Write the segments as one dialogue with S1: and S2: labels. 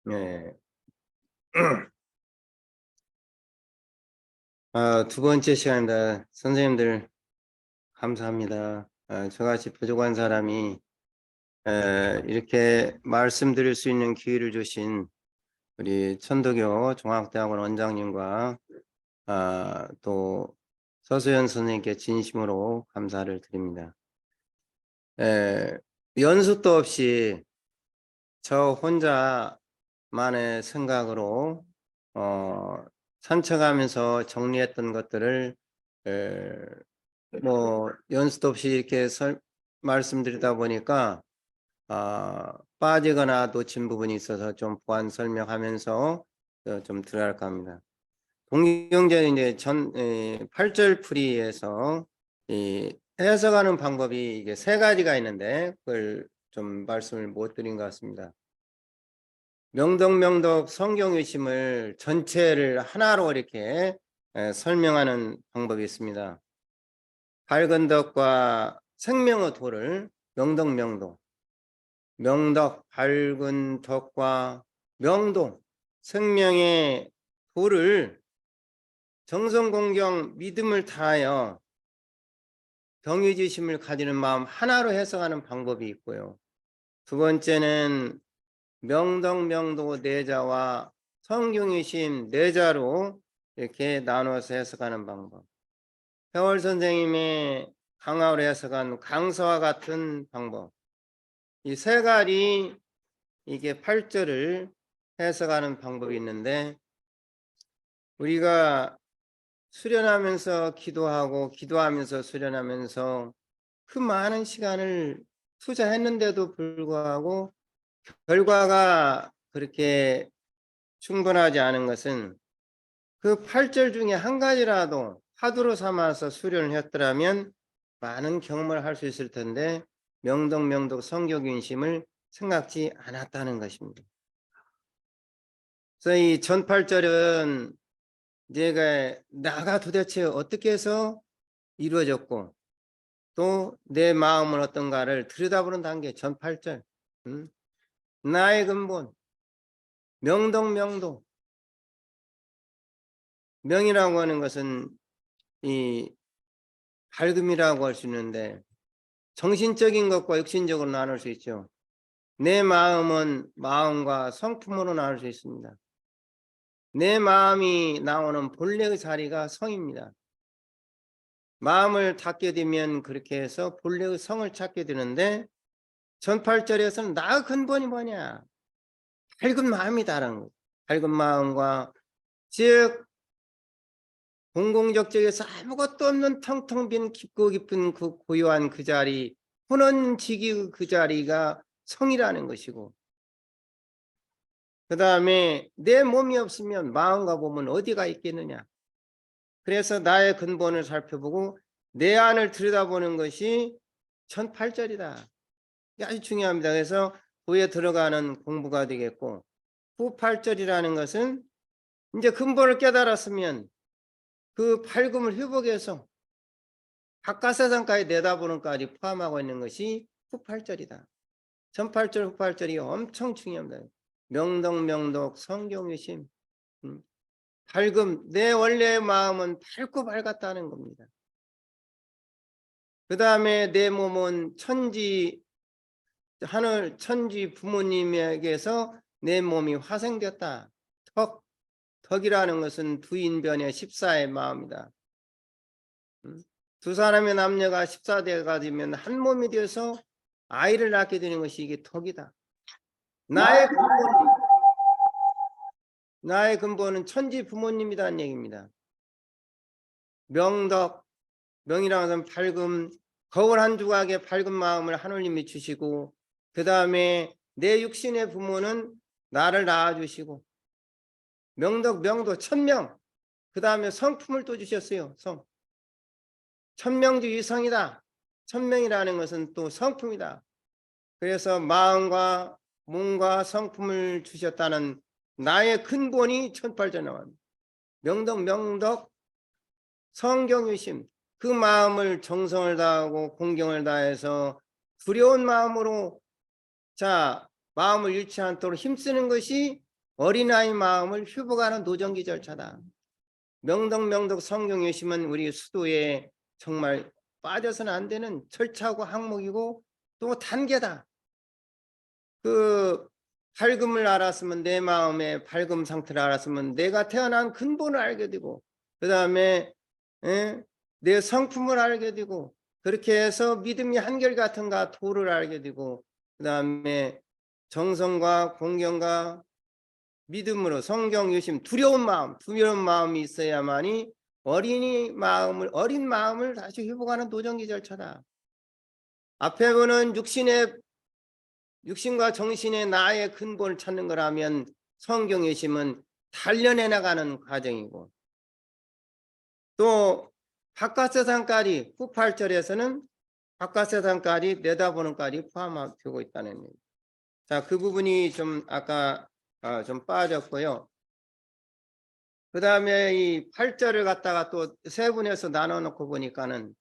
S1: 네. 두 번째 시간입니다. 선생님들 감사합니다. 저같이 부족한 사람이 이렇게 말씀드릴 수 있는 기회를 주신 우리 천도교 종합대학원 원장님과 또 서수연 선생님께 진심으로 감사를 드립니다. 연습도 없이 저 혼자만의 생각으로 산책하면서 정리했던 것들을 연습도 없이 이렇게 말씀드리다 보니까 빠지거나 놓친 부분이 있어서 좀 보완 설명하면서 좀 들어갈까 합니다. 동경전 이제 8절 풀이에서 이 해석하는 방법이 이게 세 가지가 있는데 그걸 좀 말씀을 못 드린 것 같습니다. 명덕명덕 성경유심을 전체를 하나로 이렇게 설명하는 방법이 있습니다. 밝은 덕과 생명의 도를 명덕명도, 명덕 밝은 덕과 명도 생명의 도를 정성공경 믿음을 다하여 경유지심을 가지는 마음 하나로 해석하는 방법이 있고요. 두 번째는 명덕명도 내자와 성경유심 내자로 이렇게 나눠서 해석하는 방법. 해월 선생님의 강화로 해석한 강서와 같은 방법. 이 세 가지 이게 8절을 해석하는 방법이 있는데 우리가 수련하면서 기도하고 기도하면서 수련하면서 그 많은 시간을 투자했는데도 불구하고 결과가 그렇게 충분하지 않은 것은 그 8절 중에 한 가지라도 화두로 삼아서 수련을 했더라면 많은 경험을 할 수 있을 텐데 명덕명덕 성경윤심을 생각지 않았다는 것입니다. 그래서 이 전 8절은 나가 도대체 어떻게 해서 이루어졌고 또 내 마음은 어떤가를 들여다보는 단계 전 8절. 나의 근본 명덕명도 명이라고 하는 것은 이 밝음이라고 할 수 있는데 정신적인 것과 육신적으로 나눌 수 있죠. 내 마음은 마음과 성품으로 나눌 수 있습니다. 내 마음이 나오는 본래의 자리가 성입니다. 마음을 닫게 되면 그렇게 해서 본래의 성을 찾게 되는데 전 8절에서는 나의 근본이 뭐냐? 밝은 마음이다라는 거예요. 밝은 마음과 즉 공공적적에서 아무것도 없는 텅텅 빈 깊고 깊은 그 고요한 그 자리 혼원지기 그 자리가 성이라는 것이고 그 다음에 내 몸이 없으면 마음과 몸은 어디가 있겠느냐. 그래서 나의 근본을 살펴보고 내 안을 들여다보는 것이 전 8절이다. 이게 아주 중요합니다. 그래서 후에 들어가는 공부가 되겠고 후 8절이라는 것은 이제 근본을 깨달았으면 그 밝음을 회복해서 바깥 세상까지 내다보는까지 포함하고 있는 것이 후 8절이다. 전 8절 후 8절이 엄청 중요합니다. 명덕명덕 성경유심 밝음 내 원래의 마음은 밝고 밝았다는 겁니다. 그 다음에 내 몸은 하늘 천지 부모님에게서 내 몸이 화생됐다. 덕이라는 것은 두 인변의 14의 마음이다. 두 사람의 남녀가 14대가 되면 한 몸이 되어서 아이를 낳게 되는 것이 이게 덕이다. 나의 근본은 천지 부모님이라는 얘기입니다. 명덕, 명이라는 것은 밝음, 거울 한 조각의 밝은 마음을 하느님이 주시고 그 다음에 내 육신의 부모는 나를 낳아주시고 명덕, 명도, 천명 그 다음에 성품을 또 주셨어요. 천명주 이성이다. 천명이라는 것은 또 성품이다. 그래서 마음과 몸과 성품을 주셨다는 나의 근본이 1008절 나옵니다. 명덕 성경유심 그 마음을 정성을 다하고 공경을 다해서 두려운 마음으로 마음을 잃지 않도록 힘쓰는 것이 어린아이 마음을 휴복하는 노정기 절차다. 명덕명덕 성경 유심은 우리 수도에 정말 빠져서는 안 되는 절차고 항목이고 또 단계다. 그 밝음을 알았으면, 내 마음의 밝음 상태를 알았으면 내가 태어난 근본을 알게 되고, 그 다음에 내 성품을 알게 되고, 그렇게 해서 믿음이 한결같은가 도를 알게 되고, 그 다음에 정성과 공경과 믿음으로 성경 유심, 두려운 마음이 있어야만이 어린 마음을 다시 회복하는 도전기 절차다. 앞에 보는 육신과 정신의 나의 근본을 찾는 거라면 성경 유심은 단련해 나가는 과정이고, 또 바깥 세상까지 후 8절에서는 바깥 세상까지 내다보는까지 포함되고 있다는 얘기. 자, 그 부분이 좀 아까 좀 빠졌고요. 그 다음에 이 8절을 갖다가 또 세분해서 나눠 놓고 보니까는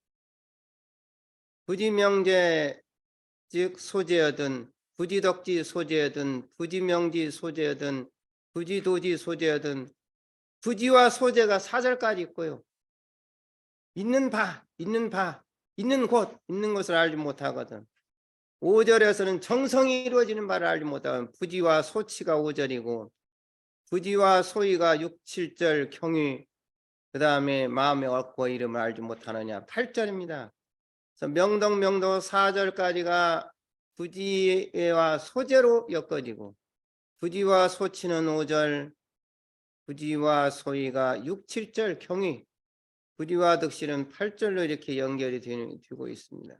S1: 부지명제 즉 소재여든, 부지덕지 소재여든, 부지명지 소재여든, 부지도지 소재여든, 부지와 소재가 4절까지 있고요. 있는 곳, 있는 것을 알지 못하거든. 5절에서는 정성이 이루어지는 바를 알지 못하거든. 부지와 소치가 5절이고, 부지와 소위가 6, 7절 경위, 그 다음에 마음에 얻고 이름을 알지 못하느냐 8절입니다. 그래서 명덕 4절까지가 부지와 소재로 엮어지고, 부지와 소치는 5절, 부지와 소위가 6, 7절 경위, 부지와 득실은 8절로 이렇게 연결이 되고 있습니다.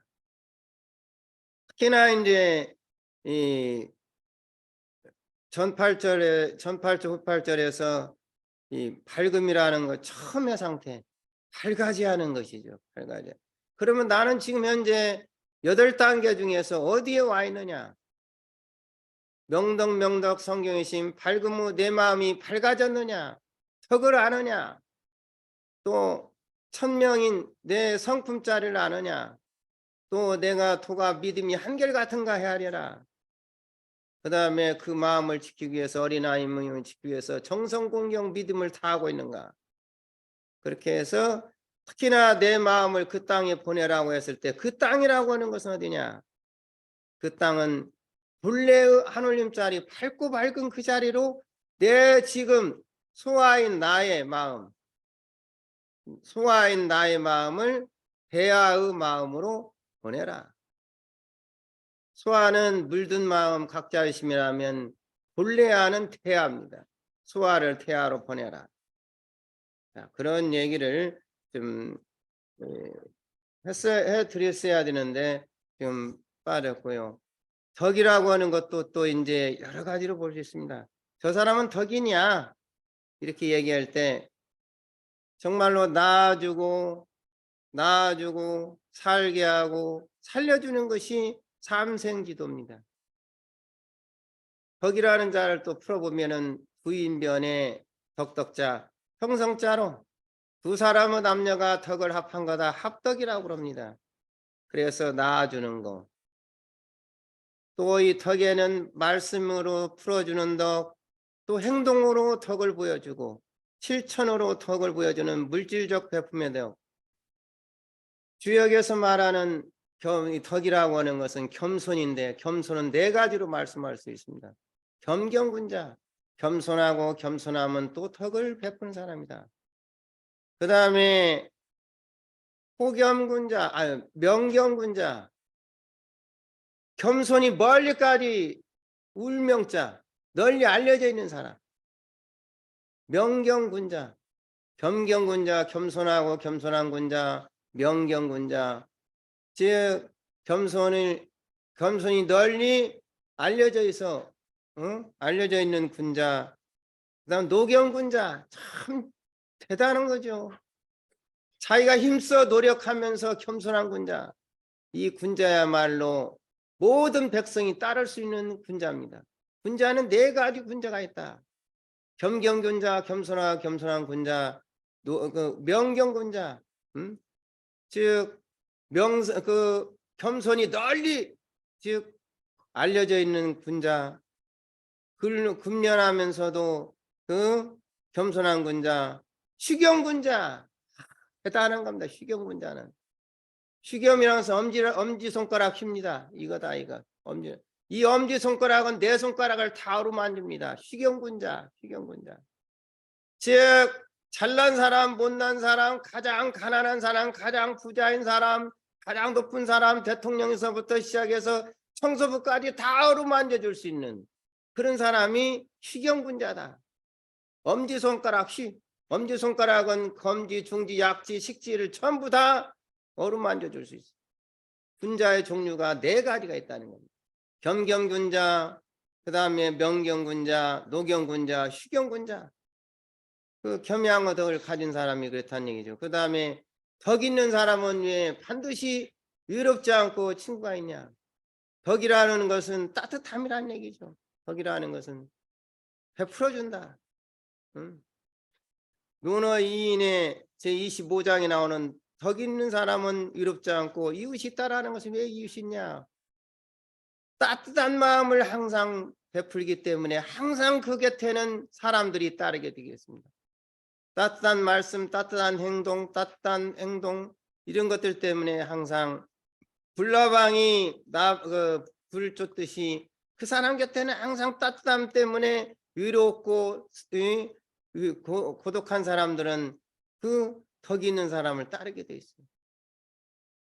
S1: 특히나 이제 이 전 8절, 후 8절에서 이 밝음이라는 거 처음의 상태, 밝아지 하는 것이죠. 밝아지. 그러면 나는 지금 현재 8단계 중에서 어디에 와 있느냐? 명덕 성경의 심 밝음 후 내 마음이 밝아졌느냐? 덕을 아느냐? 또 천명인 내 성품자리를 아느냐? 또 내가 도가 믿음이 한결같은가 헤아려라. 그 다음에 그 마음을 지키기 위해서, 어린아이 마음을 지키기 위해서 정성공경 믿음을 다하고 있는가. 그렇게 해서 특히나 내 마음을 그 땅에 보내라고 했을 때, 그 땅이라고 하는 것은 어디냐? 그 땅은 본래의 하늘님자리, 밝고 밝은 그 자리로 내 지금 소아인 나의 마음을 대하의 마음으로 보내라. 소아는 물든 마음 각자의 심이라면 본래아는 태아입니다. 소아를 태아로 보내라. 자, 그런 얘기를 좀 해드렸어야 되는데 좀 빠졌고요. 덕이라고 하는 것도 또 이제 여러 가지로 볼 수 있습니다. 저 사람은 덕이냐? 이렇게 얘기할 때 정말로 낳아주고 살게 하고 살려주는 것이 삼생지도입니다. 덕이라는 자를 또 풀어보면은 부인변의 덕덕자, 평성자로 두 사람의 남녀가 덕을 합한 거다 합덕이라고 그럽니다. 그래서 낳아주는 거. 또 이 덕에는 말씀으로 풀어주는 덕, 또 행동으로 덕을 보여주고 실천으로 덕을 보여주는 물질적 베품의 덕. 주역에서 말하는 덕이라고 하는 것은 겸손인데, 겸손은 4가지로 말씀할 수 있습니다. 겸경군자, 겸손하고 겸손함은 또 덕을 베푼 사람이다. 그 다음에 명경군자, 겸손이 멀리까지 울명자, 널리 알려져 있는 사람. 명경군자, 겸경군자, 겸손하고 겸손한 군자, 명경군자, 즉 겸손이 널리 알려져 있어, 알려져 있는 군자. 그다음 노경군자, 참 대단한 거죠. 자기가 힘써 노력하면서 겸손한 군자. 이 군자야말로 모든 백성이 따를 수 있는 군자입니다. 군자는 4가지 군자가 있다. 겸경군자, 겸손한 군자, 명경군자, 즉 겸손이 널리 즉 알려져 있는 군자. 근면하면서도 그 겸손한 군자,虚겸군자. 대단한 겁니다.虚겸군자는.虚겸이라서 엄지손가락 힘니다. 이거다 이거. 이 엄지손가락은 내 손가락을 다 어루만집니다.虚겸군자,虚겸군자. 즉 잘난 사람, 못난 사람, 가장 가난한 사람, 가장 부자인 사람, 가장 높은 사람, 대통령에서부터 시작해서 청소부까지 다 어루만져 줄 수 있는 그런 사람이虚겸군자다. 엄지손가락은 검지, 중지, 약지, 식지를 전부 다 어루만져 줄 수 있어요. 군자의 종류가 4가지가 있다는 겁니다. 겸경군자, 그 다음에 명경군자, 노경군자,虚겸군자. 그 겸양의 덕을 가진 사람이 그렇다는 얘기죠. 그 다음에 덕 있는 사람은 왜 반드시 위롭지 않고 친구가 있냐. 덕이라는 것은 따뜻함이라는 얘기죠. 덕이라는 것은 베풀어준다. 논어 2인의 제25장에 나오는 덕 있는 사람은 위롭지 않고 이웃이 있다라는 것은 왜 이웃이냐. 따뜻한 마음을 항상 베풀기 때문에 항상 그 곁에는 사람들이 따르게 되겠습니다. 따뜻한 말씀, 따뜻한 행동 이런 것들 때문에 항상 불나방이 불 쫓듯이 그 사람 곁에는 항상 따뜻함 때문에 위롭고 고독한 사람들은 그 덕이 있는 사람을 따르게 돼 있어요.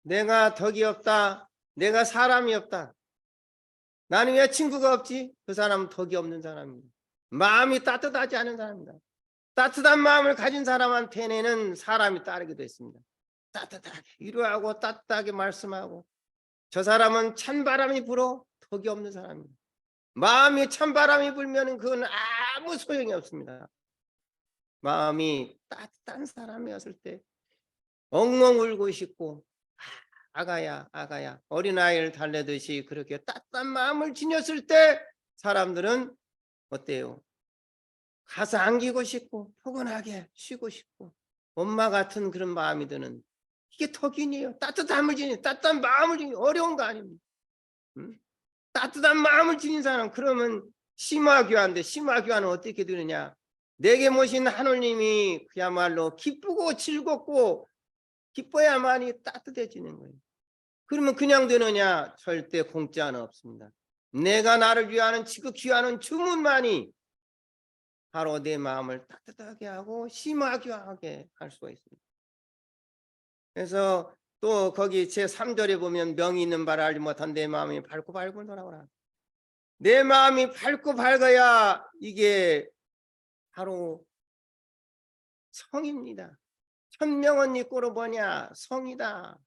S1: 내가 덕이 없다, 내가 사람이 없다, 나는 왜 친구가 없지? 그 사람은 덕이 없는 사람입니다. 마음이 따뜻하지 않은 사람입니다. 따뜻한 마음을 가진 사람한테는 사람이 따르게 됐습니다. 따뜻하게 위로하고 따뜻하게 말씀하고. 저 사람은 찬바람이 불어 덕이 없는 사람입니다. 마음이 찬바람이 불면 그건 아무 소용이 없습니다. 마음이 따뜻한 사람이었을 때 엉엉 울고 싶고 아가야 어린아이를 달래듯이 그렇게 따뜻한 마음을 지녔을 때 사람들은 어때요? 가서 안기고 싶고 포근하게 쉬고 싶고 엄마 같은 그런 마음이 드는, 이게 덕이네요. 따뜻함을 지닌, 따뜻한 마음을 지닌, 어려운 거 아닙니다. 따뜻한 마음을 지닌 사람, 그러면 심화교환인데 심화교환은 어떻게 되느냐. 내게 모신 하느님이 그야말로 기쁘고 즐겁고 기뻐야만이 따뜻해지는 거예요. 그러면 그냥 되느냐? 절대 공짜는 없습니다. 내가 나를 위하는 지극히 귀하는 주문만이 바로 내 마음을 따뜻하게 하고 심화교하게 할 수가 있습니다. 그래서 또 거기 제3절에 보면 명이 있는 바를 알지 못한 내 마음이 밝고 밝으노라. 내 마음이 밝고 밝아야 이게 바로 성입니다. 천명은 이꼬로 뭐냐? 성이다.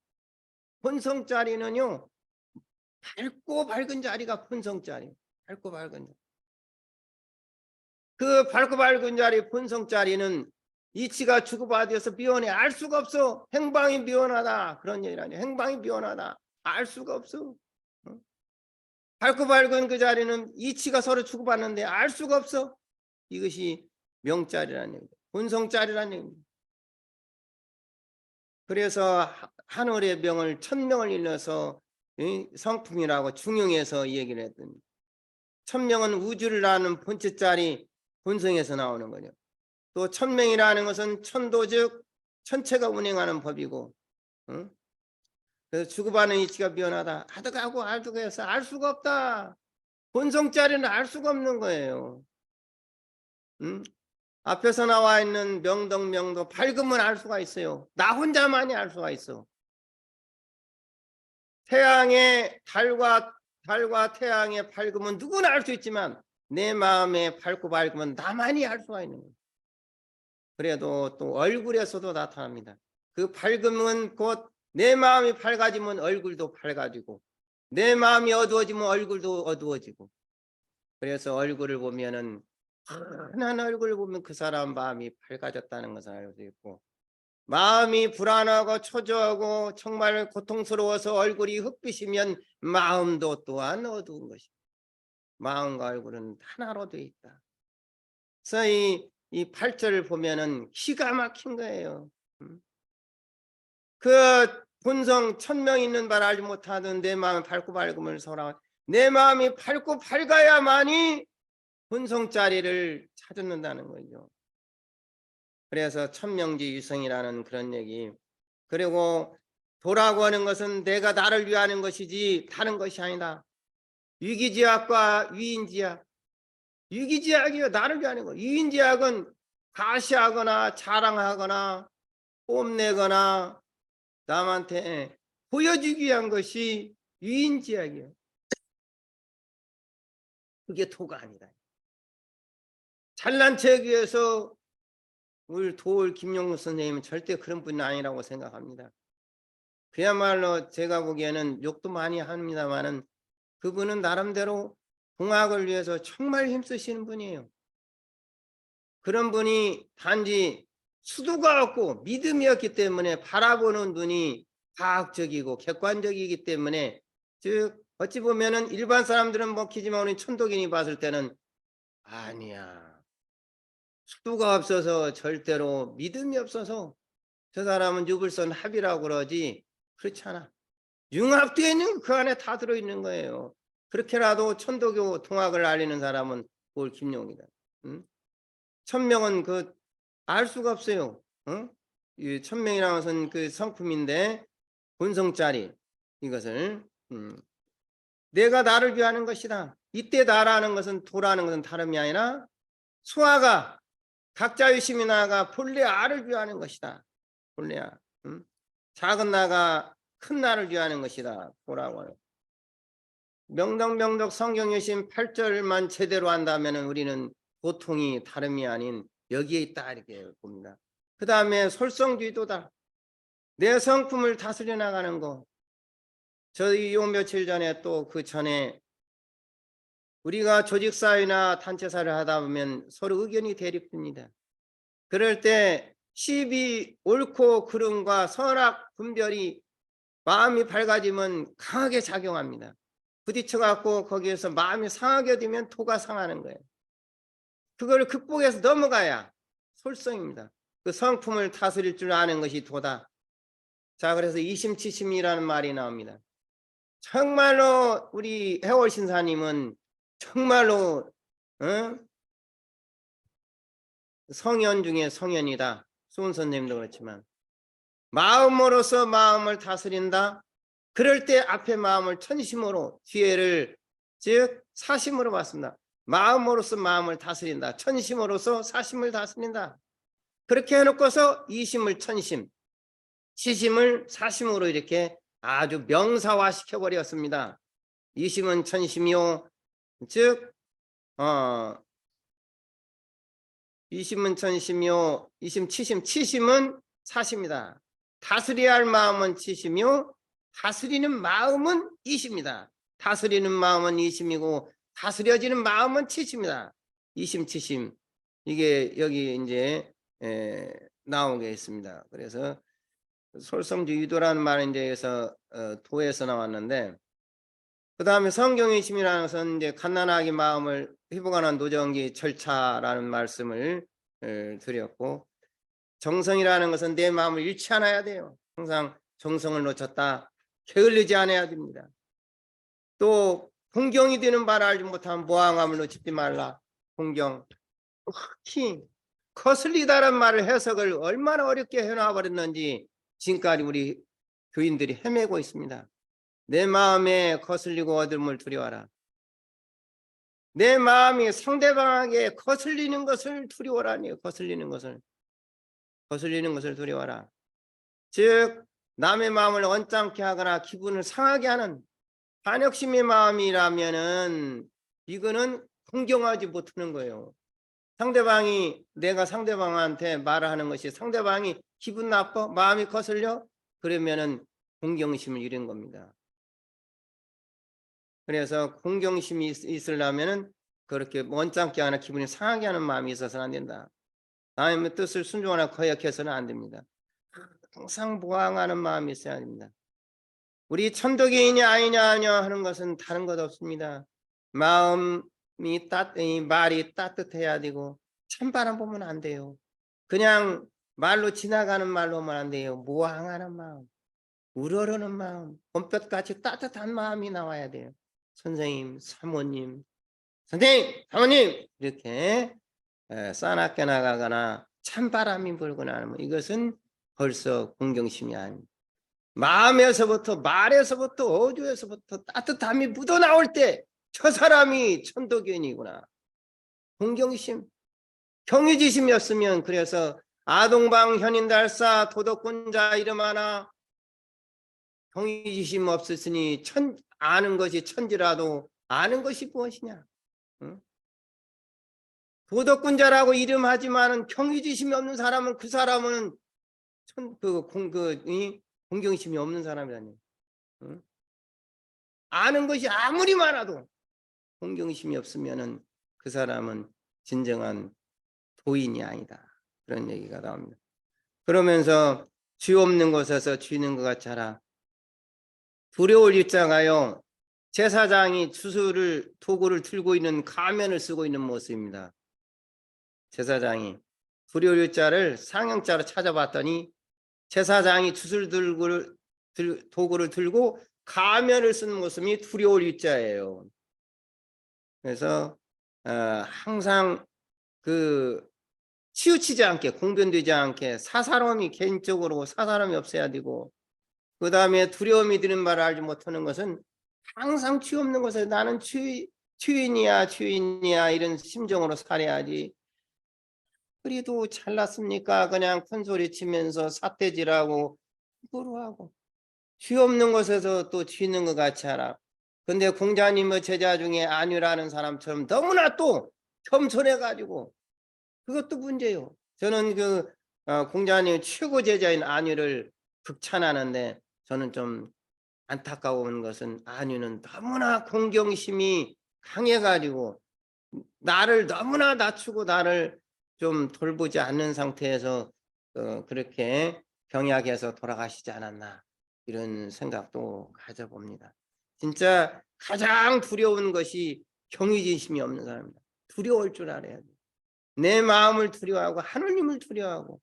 S1: 본성자리는요, 밝고 밝은 자리가 본성자리. 밝고 밝은 자리. 그 밝고 밝은 자리 본성자리는 이치가 주고받아서 미원해. 알 수가 없어. 행방이 미원하다. 그런 얘기를 하냐. 행방이 미원하다. 알 수가 없어. 밝고 밝은 그 자리는 이치가 서로 주고받는데 알 수가 없어. 이것이 명자리라는 얘기입니다. 본성자리라는 얘기입니다. 그래서 하늘의 명을 천명을 일러서 성품이라고 중용해서 얘기를 했더니, 천명은 우주를 나는 본체자리 본성에서 나오는 거죠. 또 천명이라는 것은 천도 즉 천체가 운행하는 법이고, 그래서 주고받는 이치가 변하다. 하득하고 알득해서 알 수가 없다. 본성자리는 알 수가 없는 거예요. 앞에서 나와 있는 명덕명도 밝으면 알 수가 있어요. 나 혼자만이 알 수가 있어. 태양의 달과 태양의 밝으면 누구나 알 수 있지만 내 마음에 밝고 밝으면 나만이 알 수가 있는 거예요. 그래도 또 얼굴에서도 나타납니다. 그 밝음은 곧 내 마음이 밝아지면 얼굴도 밝아지고, 내 마음이 어두워지면 얼굴도 어두워지고. 그래서 얼굴을 보면은, 환한 얼굴을 보면 그 사람 마음이 밝아졌다는 것을 알 수 있고, 마음이 불안하고 초조하고 정말 고통스러워서 얼굴이 흑빛이면 마음도 또한 어두운 것입니다. 마음과 얼굴은 하나로 되어 있다. 그래서 이 8절을 보면은 기가 막힌 거예요. 그 본성 천명 있는 바를 알지 못하던 내 마음이 밝고 밝음을 소라. 내 마음이 밝고 밝아야만이 본성자리를 찾는다는 거죠. 그래서 천명지유성이라는 그런 얘기. 그리고 도라고 하는 것은 내가 나를 위하는 것이지 다른 것이 아니다. 위기지약과 위인지약. 위기지약이요, 나를 위하는 거. 위인지약은 가시하거나 자랑하거나 뽐내거나 남한테 보여주기 위한 것이 위인지약이에요. 그게 도가 아니다. 잘난 척 위해서 우리 도울 김용무 선생님은 절대 그런 분이 아니라고 생각합니다. 그야말로 제가 보기에는 욕도 많이 합니다만은 그분은 나름대로 공학을 위해서 정말 힘쓰시는 분이에요. 그런 분이 단지 수도가 없고 믿음이 없기 때문에 바라보는 눈이 과학적이고 객관적이기 때문에, 즉 어찌 보면은 일반 사람들은 먹히지만 우리 천도인이 봤을 때는 아니야, 수도가 없어서 절대로 믿음이 없어서 저 사람은 유불선 합이라고 그러지 그렇지 않아. 융합되어 있는 그 안에 다 들어있는 거예요. 그렇게라도 천도교 통학을 알리는 사람은 올 김용이다. 응? 천명은 그 알 수가 없어요. 응? 이 천명이라는 것은 그 성품인데 본성짜리 이것을 내가 나를 위하는 것이다. 이때 나라는 것은 도라는 것은 다름이 아니라 수아가 각자 유심히 나가 본래 알을 위하는 것이다. 본래야. 작은 나가 큰 나를 위하는 것이다. 도라고 해요. 명덕명덕 성경유심 8절만 제대로 한다면 우리는 고통이 다름이 아닌 여기에 있다 이렇게 봅니다. 그 다음에 솔성주의도다. 내 성품을 다스려 나가는 거. 저희 요 며칠 전에 또 그 전에 우리가 조직사회나 단체사를 하다 보면 서로 의견이 대립됩니다. 그럴 때 시비 옳고 그름과 선악 분별이 마음이 밝아지면 강하게 작용합니다. 부딪혀갖고 거기에서 마음이 상하게 되면 도가 상하는 거예요. 그걸 극복해서 넘어가야 솔성입니다. 그 성품을 다스릴 줄 아는 것이 도다. 자, 그래서 이심치심이라는 말이 나옵니다. 정말로 우리 해월 신사님은 정말로 성현 중에 성현이다. 수은 선생님도 그렇지만 마음으로서 마음을 다스린다. 그럴 때 앞에 마음을 천심으로, 뒤에를 즉 사심으로 봤습니다. 마음으로서 마음을 다스린다. 천심으로서 사심을 다스린다. 그렇게 해놓고서 이심을 천심, 치심을 사심으로 이렇게 아주 명사화 시켜버렸습니다. 이심은 천심이요, 즉 이심은 천심이요, 이심 치심, 치심은 사심이다. 다스려야 할 마음은 치심이요, 다스리는 마음은 이심이다. 다스리는 마음은 이심이고 다스려지는 마음은 치심이다. 이심 치심, 이게 여기 이제 나오게 있습니다. 그래서 솔성주의도라는 말은 이제 도에서 나왔는데, 그 다음에 성경의심이라는 것은 이제 갓난아기 마음을 회복하는 노정기 절차라는 말씀을 드렸고, 정성이라는 것은 내 마음을 잃지 않아야 돼요. 항상 정성을 놓쳤다 게을르지 않아야 됩니다. 또 공경이 되는 바를 알지 못하면 모항함을 놓치지 말라. 공경, 특히 거슬리다란 말을 해석을 얼마나 어렵게 해놔버렸는지 지금까지 우리 교인들이 헤매고 있습니다. 내 마음에 거슬리고 얻음을 두려워하라. 내 마음이 상대방에게 거슬리는 것을 두려워하라니요. 거슬리는 것을 두려워하라. 즉 남의 마음을 언짢게 하거나 기분을 상하게 하는 반역심의 마음이라면은 이거는 공경하지 못하는 거예요. 상대방이, 내가 상대방한테 말을 하는 것이 상대방이 기분 나빠, 마음이 거슬려, 그러면은 공경심을 잃은 겁니다. 그래서 공경심이 있으려면은 그렇게 언짢게 하나 기분이 상하게 하는 마음이 있어서는 안 된다. 남의 뜻을 순종하나 거역해서는 안 됩니다. 항상 보항하는 마음이 있어야 됩니다. 우리 천도교인이 아니냐 하는 것은 다른 것 없습니다. 마음이 말이 따뜻해야 되고 찬바람 보면 안 돼요. 그냥 말로 지나가는 말로 하면 안 돼요. 모항하는 마음, 우러르는 마음, 봄볕같이 따뜻한 마음이 나와야 돼요. 선생님, 사모님, 선생님, 사모님 이렇게 싸납게 나가거나 찬바람이 불거나 하면 이것은 벌써 공경심이 아닙니다. 마음에서부터 말에서부터 어조에서부터 따뜻함이 묻어나올 때 저 사람이 천도견이구나. 공경심, 경유지심이었으면 그래서 아동방 현인달사 도덕군자 이름 하나 경유지심 없으니 아는 것이 천지라도 아는 것이 무엇이냐. 응? 도덕군자라고 이름하지만은 경유지심이 없는 사람은 그 사람은 공경심이 없는 사람이라니. 응? 아는 것이 아무리 많아도 공경심이 없으면은 그 사람은 진정한 도인이 아니다. 그런 얘기가 나옵니다. 그러면서 쥐 없는 곳에서 쥐 있는 것 같잖아. 두려울 입자가요. 제사장이 도구를 들고 있는 가면을 쓰고 있는 모습입니다. 제사장이 두려울 입자를 상형자로 찾아봤더니 제사장이 도구를 들고 가면을 쓴 모습이 두려울 입자예요. 그래서 항상 치우치지 않게 공변되지 않게 사사로움이 개인적으로 사사로움이 없어야 되고 그 다음에 두려움이 드는 말을 알지 못하는 것은 항상 죄 없는 것에 나는 주인이야 이런 심정으로 살아야지. 그래도 잘났습니까? 그냥 큰소리 치면서 삿대질하고 그거로 하고 죄 없는 것에서 또 죄 있는 것 같이 하라. 근데 공자님의 제자 중에 안유라는 사람처럼 너무나 또 겸손해가지고 그것도 문제요. 저는 공자님 최고 제자인 안유를 극찬하는데 저는 좀 안타까운 것은 안유는 너무나 공경심이 강해가지고 나를 너무나 낮추고 나를 좀 돌보지 않는 상태에서 그렇게 병약해서 돌아가시지 않았나 이런 생각도 가져봅니다. 진짜 가장 두려운 것이 경의진심이 없는 사람입니다. 두려울 줄 알아야 돼요. 내 마음을 두려워하고 하느님을 두려워하고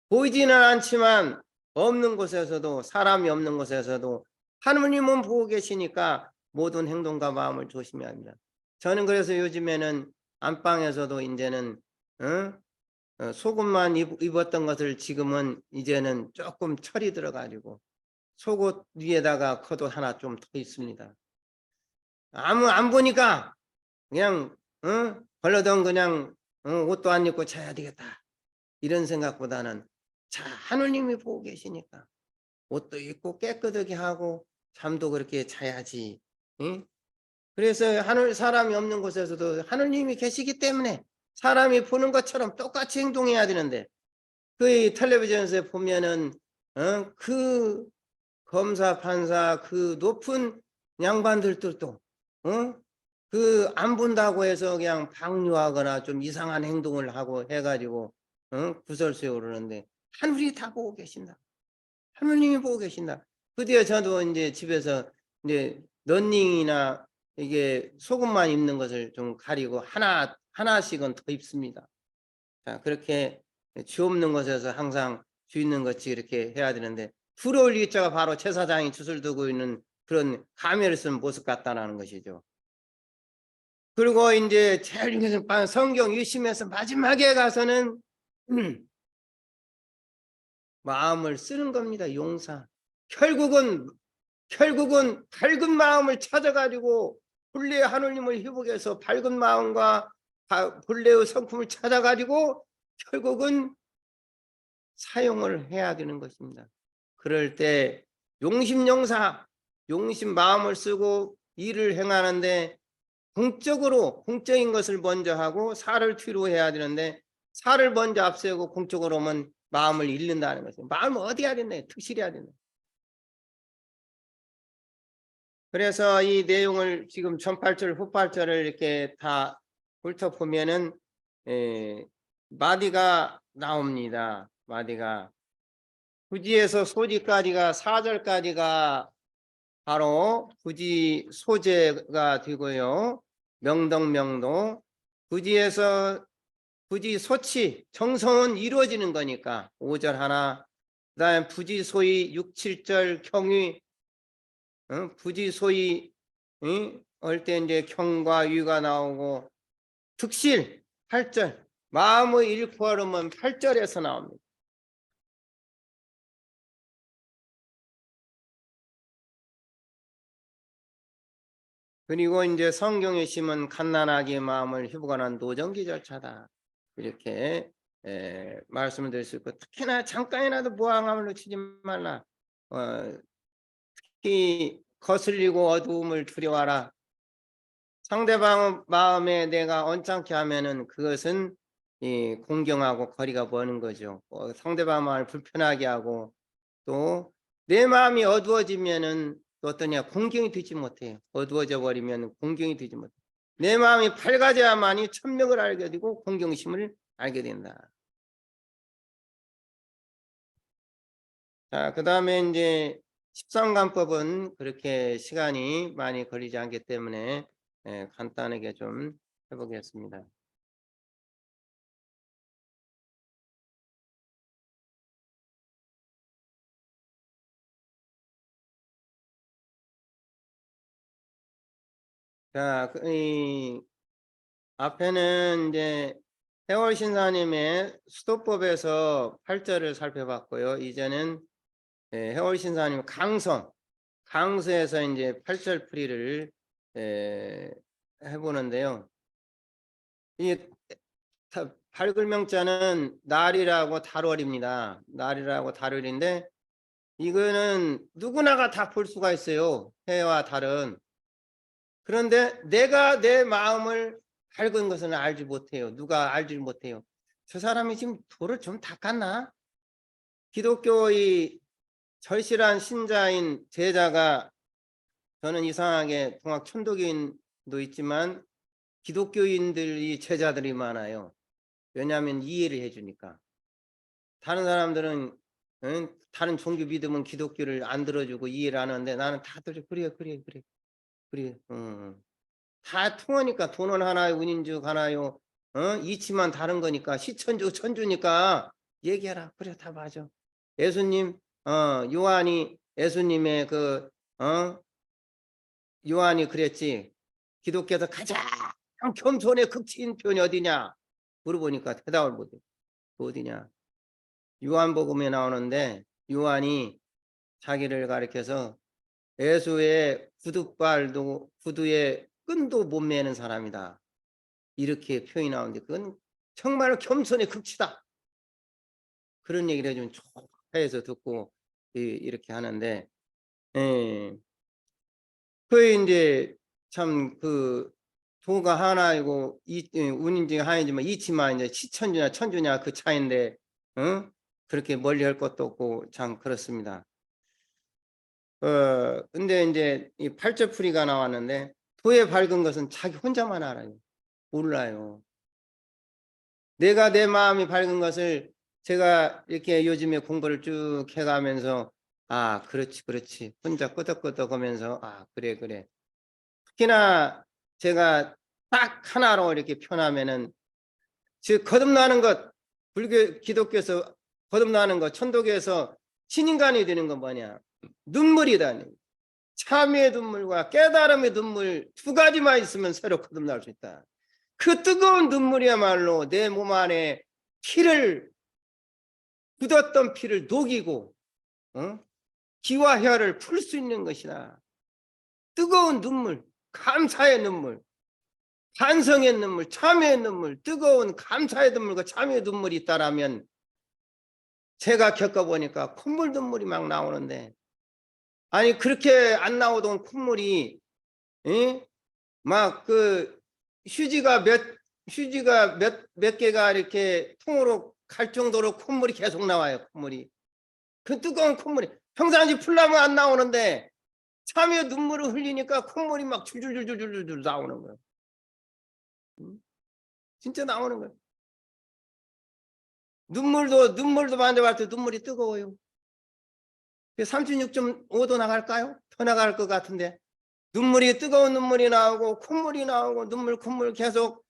S1: 보이지는 않지만 없는 곳에서도 사람이 없는 곳에서도 하느님은 보고 계시니까 모든 행동과 마음을 조심해야 합니다. 저는 그래서 요즘에는 안방에서도 이제는 속옷만 입었던 것을 지금은 이제는 조금 철이 들어가지고 속옷 위에다가 겉옷 하나 좀 더 있습니다. 안 보니까 그냥 벌러덩 그냥 옷도 안 입고 자야 되겠다 이런 생각보다는 하느님이 보고 계시니까 옷도 입고 깨끗하게 하고 잠도 그렇게 자야지. 응? 그래서 사람이 없는 곳에서도 하느님이 계시기 때문에 사람이 보는 것처럼 똑같이 행동해야 되는데 그 텔레비전에서 보면은 그 검사 판사 그 높은 양반들도 안 본다고 해서 그냥 방류하거나 좀 이상한 행동을 하고 해가지고 구설수에 오르는데 하늘이 다 보고 계신다. 하느님이 보고 계신다. 그 뒤에 저도 이제 집에서 이제 런닝이나 이게 속옷만 입는 것을 좀 가리고 하나씩은 더 입습니다. 자, 그렇게 주 없는 것에서 항상 주 있는 것이 이렇게 해야 되는데 두려울 일자가 바로 제사장이 주 두고 있는 그런 가면을 쓴 모습 같다는 것이죠. 그리고 이제 제일 중요한 성경 유심해서 마지막에 가서는 마음을 쓰는 겁니다. 용사. 결국은 밝은 마음을 찾아가지고 본래의 하느님을 회복해서 밝은 마음과 본래의 성품을 찾아가지고 결국은 사용을 해야 되는 것입니다. 그럴 때 용심용사, 용심 마음을 쓰고 일을 행하는데 공적인 것을 먼저 하고 사를 뒤로 해야 되는데 사를 먼저 앞세우고 공적으로 오면 마음을 잃는다는 것이에요. 마음을 어디 해야 되나? 특실해야 되나? 그래서 이 내용을 지금 전팔절 후팔절을 이렇게 다 훑어보면은 마디가 나옵니다. 마디가 부지에서 소지까지가 4절까지가 바로 부지 소재가 되고요. 명덕명도 부지에서 부지 소치 정성은 이루어지는 거니까 5절 하나 그다음에 부지 소위 6, 7절 경위 부지 소위 때 이제 경과 유가 나오고 득실 8절 마음의 일코하름은 8절에서 나옵니다. 그리고 이제 성경에 심은 갓난아기의 마음을 희복하는 노정기 절차다. 이렇게 말씀을 드릴 수 있고 특히나 잠깐이라도 무항함을 놓치지 말라. 특히 거슬리고 어두움을 두려워하라. 상대방 마음에 내가 언짢게 하면은 그것은 이 공경하고 거리가 먼 거죠. 상대방 마음을 불편하게 하고 또 내 마음이 어두워지면은 또 어떠냐 공경이 되지 못해요. 어두워져 버리면 공경이 되지 못해. 내 마음이 밝아져야만이 천명을 알게 되고 공경심을 알게 된다. 자, 그다음에 이제 13간법은 그렇게 시간이 많이 걸리지 않기 때문에 간단하게 좀 해보겠습니다. 자, 이 앞에는 이제 해월 신사님의 수도법에서 8절을 살펴봤고요. 이제는 해월 신사님 강서에서 이제 8절 풀이를 해보는데요. 이 발글명자는 날이라고 달월입니다. 날이라고 달월인데 이거는 누구나가 다 볼 수가 있어요. 해와 달은. 그런데 내가 내 마음을 밝은 것은 알지 못해요. 누가 알지 못해요. 저 사람이 지금 도를 좀 닦았나? 기독교의 절실한 신자인 제자가 저는 이상하게 동학 천도교인도 있지만 기독교인들이 제자들이 많아요. 왜냐하면 이해를 해주니까. 다른 사람들은 다른 종교 믿으면 기독교를 안 들어주고 이해를 안 하는데 나는 다 들어. 그래. 다 통하니까 돈은 하나요, 운인즉 하나요. 이치만 다른 거니까 시천주 천주니까 얘기해라. 그래 다 맞아. 예수님 요한이 예수님의 요한이 그랬지. 기독교에서 가장 겸손의 극치인 편이 어디냐 물어보니까 대답을 못해. 어디냐. 요한복음에 나오는데 요한이 자기를 가리켜서 예수의 구두의 끈도 못 매는 사람이다. 이렇게 표현이 나오는데 그건 정말 겸손의 극치다. 그런 얘기를 해주면 좋아해서 듣고 이렇게 하는데 그 이제 참 도가 하나이고 운인증 하나이지만 이치만 이제 시천주냐 천주냐 그 차인데 그렇게 멀리 할 것도 없고 참 그렇습니다. 근데 이제 이 팔절풀이가 나왔는데 도에 밝은 것은 자기 혼자만 알아요. 몰라요. 내가 내 마음이 밝은 것을 제가 이렇게 요즘에 공부를 쭉 해가면서 아 그렇지 혼자 끄덕끄덕 하면서 아 그래 특히나 제가 딱 하나로 이렇게 표현하면은 즉 거듭나는 것 불교 기독교에서 거듭나는 것 천도교에서 신인간이 되는 건 뭐냐 눈물이다. 참회의 눈물과 깨달음의 눈물 두 가지만 있으면 새로 거듭날 수 있다. 그 뜨거운 눈물이야말로 내 몸 안에 굳었던 피를 녹이고 기와 혈을 풀 수 있는 것이다. 뜨거운 눈물, 감사의 눈물, 반성의 눈물, 참회의 눈물, 뜨거운 감사의 눈물과 참회의 눈물이 있다라면 제가 겪어보니까 콧물 눈물이 막 나오는데 아니 그렇게 안 나오던 콧물이 막 휴지가 몇 개가 이렇게 통으로 갈 정도로 콧물이 계속 나와요. 콧물이 그 뜨거운 콧물이 평상시 풀나면 안 나오는데 참여 눈물을 흘리니까 콧물이 막 줄줄줄줄줄 나오는 거예요. 진짜 나오는 거예요. 눈물도 만져볼 때 눈물이 뜨거워요. 36.5도 나갈까요? 더 나갈 것 같은데 뜨거운 눈물이 나오고 콧물이 나오고 콧물 계속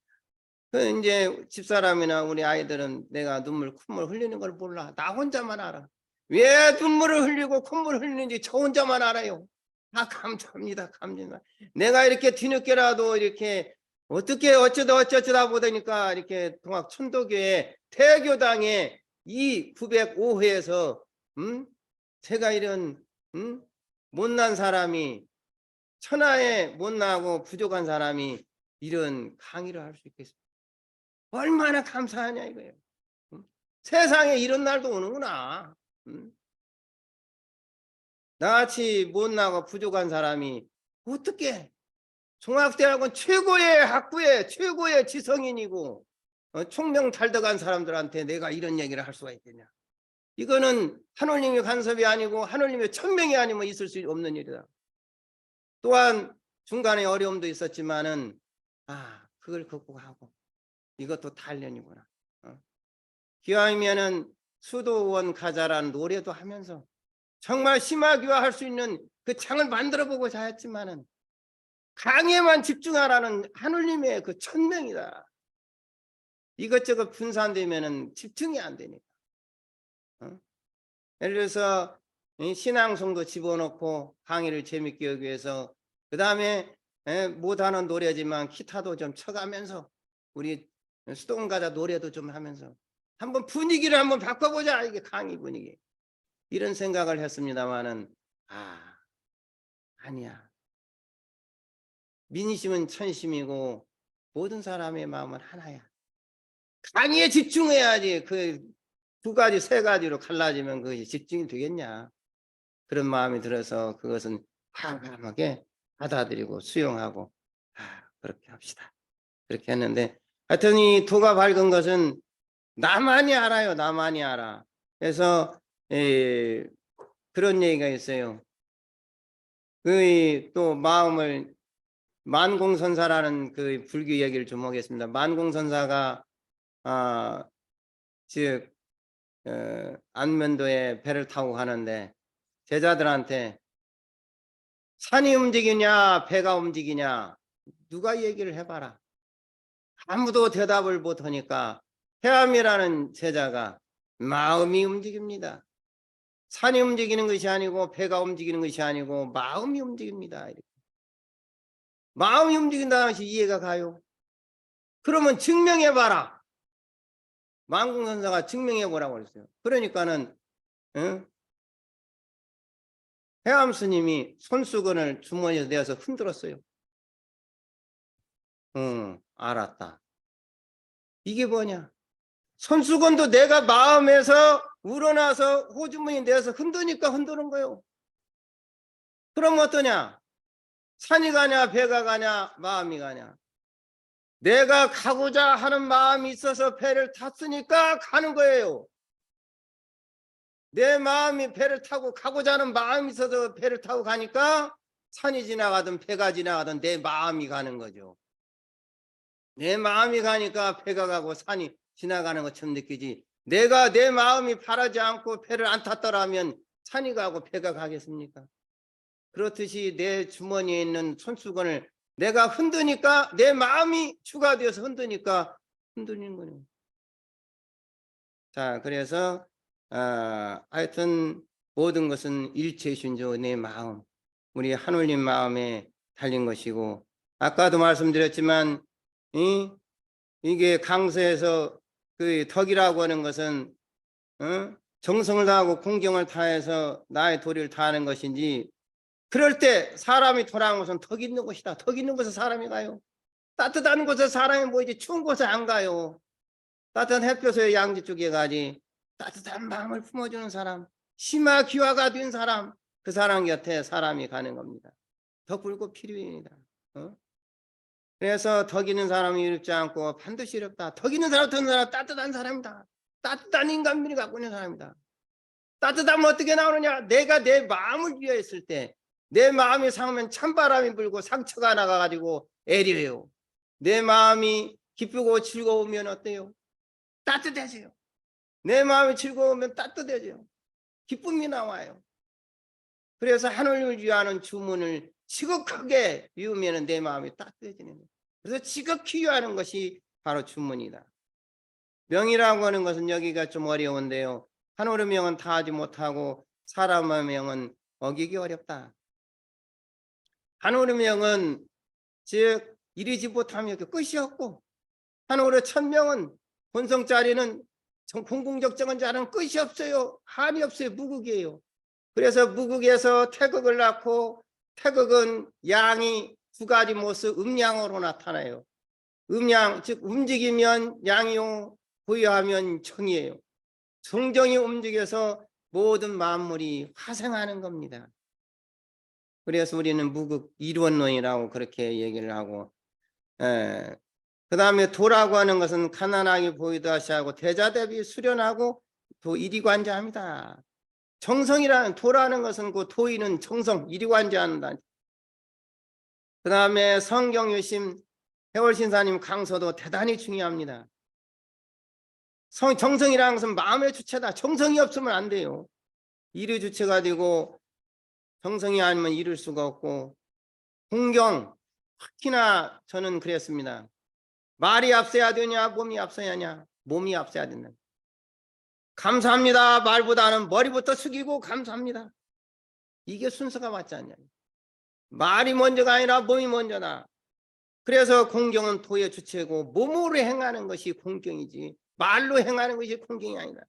S1: 이제 집사람이나 우리 아이들은 내가 콧물 흘리는 걸 몰라. 나 혼자만 알아. 왜 눈물을 흘리고 콧물을 흘리는지 저 혼자만 알아요. 다 감사합니다. 감사합니다. 내가 이렇게 뒤늦게라도 이렇게 어떻게 어쩌다 보다니까 이렇게 동학 천도교회 대교당의 이 905회에서 제가 이런 못난 사람이 천하에 못나고 부족한 사람이 이런 강의를 할 수 있겠습니까? 얼마나 감사하냐 이거예요. 세상에 이런 날도 오는구나. 나같이 못나고 부족한 사람이 어떻게 종합대학은 최고의 학부의 최고의 지성인이고 총명달덕한 사람들한테 내가 이런 얘기를 할 수가 있겠냐. 이거는 하느님의 간섭이 아니고 하느님의 천명이 아니면 있을 수 없는 일이다. 또한 중간에 어려움도 있었지만은 그걸 극복하고 이것도 단련이구나. 기왕이면은 수도원 가자라는 노래도 하면서 정말 심화기화할 수 있는 그 창을 만들어 보고자 했지만은 강에만 집중하라는 하느님의 그 천명이다. 이것저것 분산되면은 집중이 안 되니까. 예를 들어서 신앙송도 집어넣고 강의를 재밌게 하기 위해서 그 다음에 못하는 노래지만 기타도 좀 쳐가면서 우리 수도원 가자 노래도 좀 하면서 한번 분위기를 한번 바꿔보자. 이게 강의 분위기. 이런 생각을 했습니다마는 아니야. 민심은 천심이고 모든 사람의 마음은 하나야. 강의에 집중해야지. 그 두 가지 세 가지로 갈라지면 그것이 집중이 되겠냐. 그런 마음이 들어서 그것은 과감하게 받아들이고 수용하고 그렇게 합시다. 그렇게 했는데 하여튼 이 도가 밝은 것은 나만이 알아요. 나만이 알아. 그래서 그런 얘기가 있어요. 그 또 마음을 만공선사라는 그 불교 얘기를 좀 하겠습니다. 만공선사가 즉 안면도에 배를 타고 가는데 제자들한테 산이 움직이냐 배가 움직이냐 누가 얘기를 해봐라. 아무도 대답을 못하니까 해암이라는 제자가 마음이 움직입니다. 산이 움직이는 것이 아니고 배가 움직이는 것이 아니고 마음이 움직입니다. 이렇게. 마음이 움직인다는 것이 이해가 가요. 그러면 증명해봐라. 만공선사가 증명해보라고 그랬어요. 그러니까는 해암 스님이 손수건을 주머니에 내어서 흔들었어요. 알았다. 이게 뭐냐? 손수건도 내가 마음에서 우러나서 호주머니 내서 흔드니까 흔드는 거예요. 그럼 어떠냐? 산이 가냐 배가 가냐 마음이 가냐? 내가 가고자 하는 마음이 있어서 배를 탔으니까 가는 거예요. 내 마음이 배를 타고 가고자 하는 마음이 있어서 배를 타고 가니까 산이 지나가든 배가 지나가든 내 마음이 가는 거죠. 내 마음이 가니까 배가 가고 산이 지나가는 것처럼 느끼지. 내가 내 마음이 바라지 않고 배를 안 탔더라면 산이 가고 배가 가겠습니까? 그렇듯이 내 주머니에 있는 손수건을 내가 흔드니까 내 마음이 추가되어서 흔드니까 흔들리는 거예요. 자, 그래서 하여튼 모든 것은 일체신조 내 마음, 우리 하느님 마음에 달린 것이고 아까도 말씀드렸지만 이게 강서에서 그 덕이라고 하는 것은 정성을 다하고 공경을 다해서 나의 도리를 다하는 것인지 그럴 때 사람이 돌아온 것은 덕 있는 곳이다. 덕 있는 곳에 사람이 가요. 따뜻한 곳에 사람이 모이지 추운 곳에 안 가요. 따뜻한 햇볕의 양지 쪽에 가지. 따뜻한 마음을 품어주는 사람, 심화 기화가 된 사람, 그 사람 곁에 사람이 가는 겁니다. 덕 불고 필요입니다. 그래서 덕 있는 사람이 이롭지 않고 반드시 이롭다. 덕 있는 사람, 덕 있는 사람 따뜻한 사람이다. 따뜻한 인간미를 갖고 있는 사람이다. 따뜻하면 어떻게 나오느냐? 내가 내 마음을 위하였을 때 내 마음이 상하면 찬바람이 불고 상처가 나가가지고 애려요. 내 마음이 기쁘고 즐거우면 어때요? 따뜻해져요. 내 마음이 즐거우면 따뜻해져요. 기쁨이 나와요. 그래서 하늘을 위하는 주문을 지극하게 외우면 내 마음이 따뜻해지는 거예요. 그래서 지극히 위하는 것이 바로 주문이다. 명이라고 하는 것은 여기가 좀 어려운데요. 하늘의 명은 다 하지 못하고 사람의 명은 어기기 어렵다. 한500명은 즉 이르지 못하면 끝이 없고, 한500 1000명은 본성자리는 공공적 정언자는 끝이 없어요. 한이 없어요. 무극이에요. 그래서 무극에서 태극을 낳고, 태극은 양이 두 가지 모습 음양으로 나타나요. 음양 즉 움직이면 양이요, 부여하면 정이에요. 성정이 움직여서 모든 만물이 화생하는 겁니다. 그래서 우리는 무극 이론론이라고 그렇게 얘기를 하고, 그 다음에 도라고 하는 것은 가난하게 보이다시 하고 대자대비 수련하고 도 이리관자합니다. 정성이라는 도라는 것은 그 도의는 정성 이리관자한다. 그 다음에 성경유심 해월신사님 강서도 대단히 중요합니다. 정성이라는 것은 마음의 주체다. 정성이 없으면 안 돼요. 일의 주체가 되고 정성이 아니면 이룰 수가 없고, 공경 특히나 저는 그랬습니다. 말이 앞서야 되냐 몸이 앞서야 하냐? 몸이 앞서야 된다. 감사합니다 말보다는 머리부터 숙이고 감사합니다. 이게 순서가 맞지 않냐. 말이 먼저가 아니라 몸이 먼저다. 그래서 공경은 도의 주체고 몸으로 행하는 것이 공경이지 말로 행하는 것이 공경이 아니다.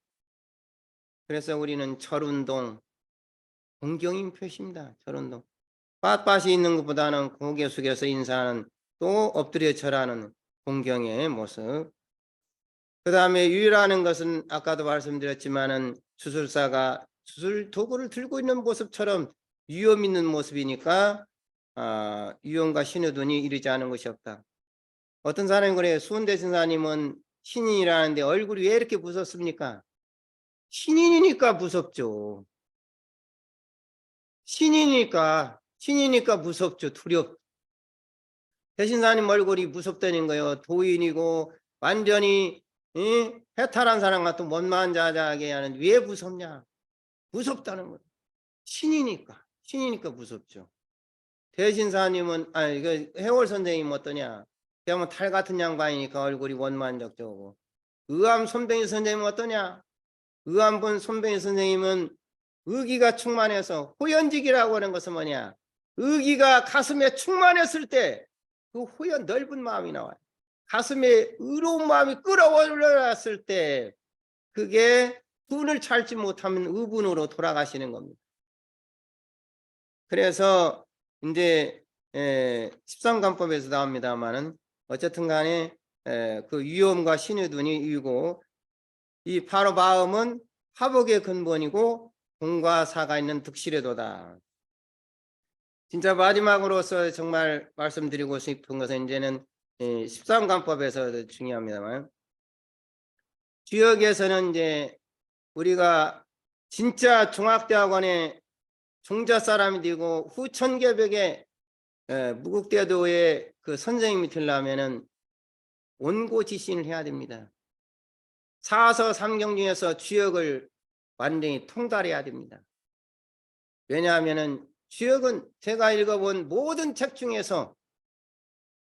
S1: 그래서 우리는 절운동 공경인 표시입니다. 절운동 빳빳이 있는 것보다는 고개 숙여서 인사하는, 또 엎드려 절하는 공경의 모습. 그 다음에 유의라는 것은 아까도 말씀드렸지만은 주술사가 주술 도구를 들고 있는 모습처럼 위험 있는 모습이니까 위험과 신의둔이 이르지 않은 것이 없다. 어떤 사람이 그래요. 수은대신사님은 신인이라는데 얼굴이 왜 이렇게 무섭습니까? 신인이니까 무섭죠. 신이니까 무섭죠. 두렵. 대신사님 얼굴이 무섭다는 거예요. 도인이고 완전히 해탈한 사람 같은 원만자자하게 하는, 왜 무섭냐? 무섭다는 거예요. 신이니까 무섭죠. 대신사님은 그 해월 선생님 어떠냐? 그냥 탈 같은 양반이니까 얼굴이 원만적저고. 의암 손병희 선생님은 어떠냐? 의암본 손병희 선생님은 의기가 충만해서, 호연직이라고 하는 것은 뭐냐? 의기가 가슴에 충만했을 때 그 호연 넓은 마음이 나와요. 가슴에 의로운 마음이 끌어올랐을 때 그게 분을 찾지 못하면 의분으로 돌아가시는 겁니다. 그래서 이제 13간법에서 나옵니다만은 어쨌든 간에 그 위험과 신의둔이 이고, 이 바로 마음은 화복의 근본이고 공과 사가 있는 득실의도다. 진짜 마지막으로서 정말 말씀드리고 싶은 것은 이제는 13간법에서 중요합니다만, 주역에서는 이제 우리가 진짜 중학대학원의 종자 사람이 되고 후 천개벽의 무국대도의 그 선생님이 되려면은 온고지신을 해야 됩니다. 사서 삼경 중에서 주역을 완전히 통달해야 됩니다. 왜냐하면은 주역은 제가 읽어본 모든 책 중에서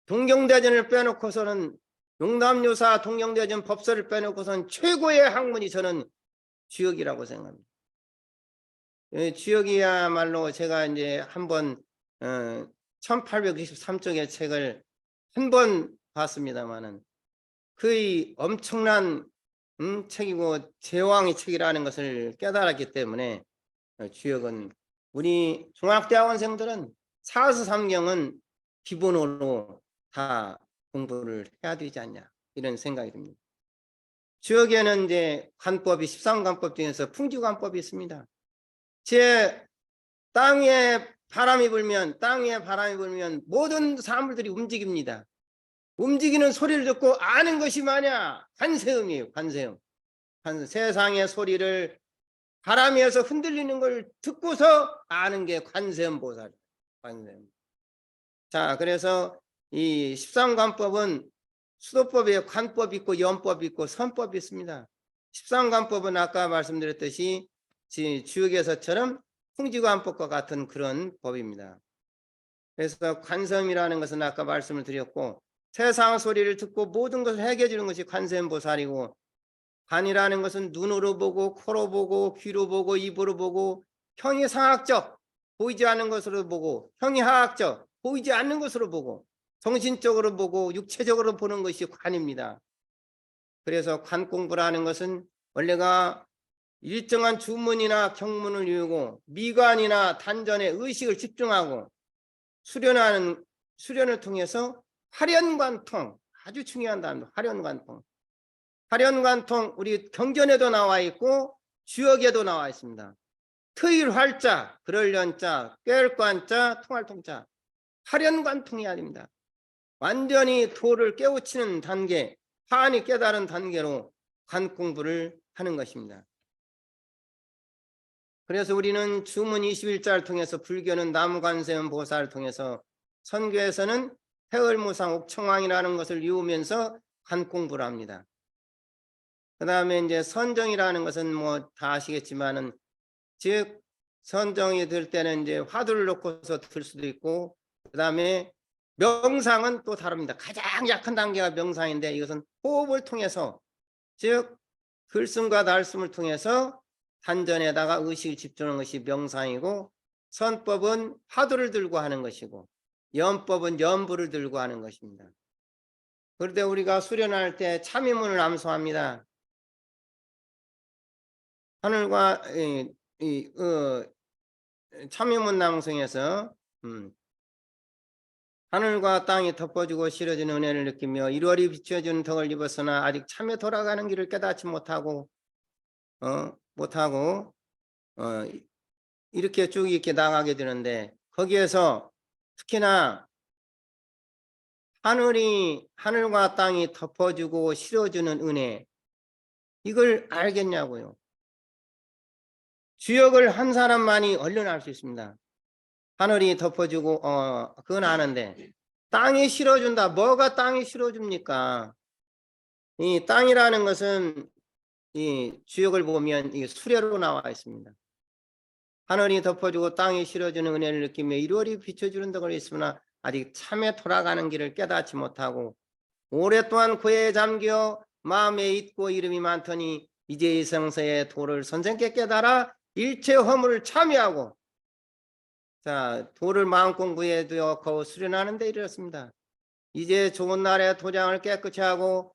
S1: 동경대전을 빼놓고서는, 용담요사 동경대전 법서를 빼놓고서는 최고의 학문이 저는 주역이라고 생각합니다. 주역이야말로 제가 이제 한번 1893쪽의 책을 한 번 봤습니다만은 그의 엄청난 책이고 제왕의 책이라는 것을 깨달았기 때문에, 주역은 우리 중학대학원생들은 사서삼경은 기본으로 다 공부를 해야 되지 않냐, 이런 생각이 듭니다. 주역에는 이제 관법이 13관법 중에서 풍지관법이 있습니다. 제 땅에 바람이 불면 모든 사물들이 움직입니다. 움직이는 소리를 듣고 아는 것이 뭐냐? 관세음이에요. 관세음. 세상의 소리를 바람에서 흔들리는 걸 듣고서 아는 게 관세음보살이에요. 관세음. 자, 그래서 이 13관법은 수도법에 관법이 있고 연법이 있고 선법이 있습니다. 13관법은 아까 말씀드렸듯이 주역에서처럼 풍지관법과 같은 그런 법입니다. 그래서 관성이라는 것은 아까 말씀을 드렸고, 세상 소리를 듣고 모든 것을 해결해 주는 것이 관세음보살이고, 관이라는 것은 눈으로 보고 코로 보고 귀로 보고 입으로 보고, 형이 상학적 보이지 않는 것으로 보고, 형이 하학적 보이지 않는 것으로 보고 정신적으로 보고 육체적으로 보는 것이 관입니다. 그래서 관 공부를 하는 것은 원래가 일정한 주문이나 경문을 외우고 미관이나 단전에 의식을 집중하고 수련을 통해서 활연관통, 아주 중요한 단어, 활연관통. 활연관통, 우리 경전에도 나와 있고 주역에도 나와 있습니다. 트일 활자, 그럴련자, 깰관자, 통할통자. 활연관통해야 됩니다. 완전히 도를 깨우치는 단계, 환히 깨달은 단계로 관 공부를 하는 것입니다. 그래서 우리는 주문 21자를 통해서, 불교는 나무관세음 보살을 통해서, 선교에서는 해을무상 옥청왕이라는 것을 이루면서 관 공부를 합니다. 그 다음에 이제 선정이라는 것은 뭐 다 아시겠지만은, 즉 선정이 들 때는 이제 화두를 놓고서 들 수도 있고, 그 다음에 명상은 또 다릅니다. 가장 약한 단계가 명상인데, 이것은 호흡을 통해서, 즉 글숨과 날숨을 통해서 단전에다가 의식을 집중하는 것이 명상이고, 선법은 화두를 들고 하는 것이고, 연법은 연부를 들고 하는 것입니다. 그런데 우리가 수련할 때 참의문을 암송합니다. 하늘과 참의문 낭송에서 하늘과 땅이 덮어주고 실어주는 은혜를 느끼며 1월이 비춰주는 덕을 입었으나 아직 참에 돌아가는 길을 깨닫지 못하고 이렇게 쭉 이렇게 나가게 되는데, 거기에서 특히나 하늘과 땅이 덮어주고 실어주는 은혜, 이걸 알겠냐고요. 주역을 한 사람만이 얼른 알 수 있습니다. 하늘이 덮어주고 그건 아는데, 땅이 실어준다. 뭐가 땅이 실어줍니까? 이 땅이라는 것은 이 주역을 보면 이 수레로 나와 있습니다. 하늘이 덮어주고 땅이 실어주는 은혜를 느끼며 1월이 비춰주는 덕을 있으나 아직 참에 돌아가는 길을 깨닫지 못하고 오랫동안 고해에 잠겨 마음에 잊고 이름이 많더니 이제 이 성서의 도를 선생께 깨달아 일체 허물을 참여하고, 자, 도를 마음 공부에 두어 거우 수련하는 데 이르렀습니다. 이제 좋은 날에 도량을 깨끗이 하고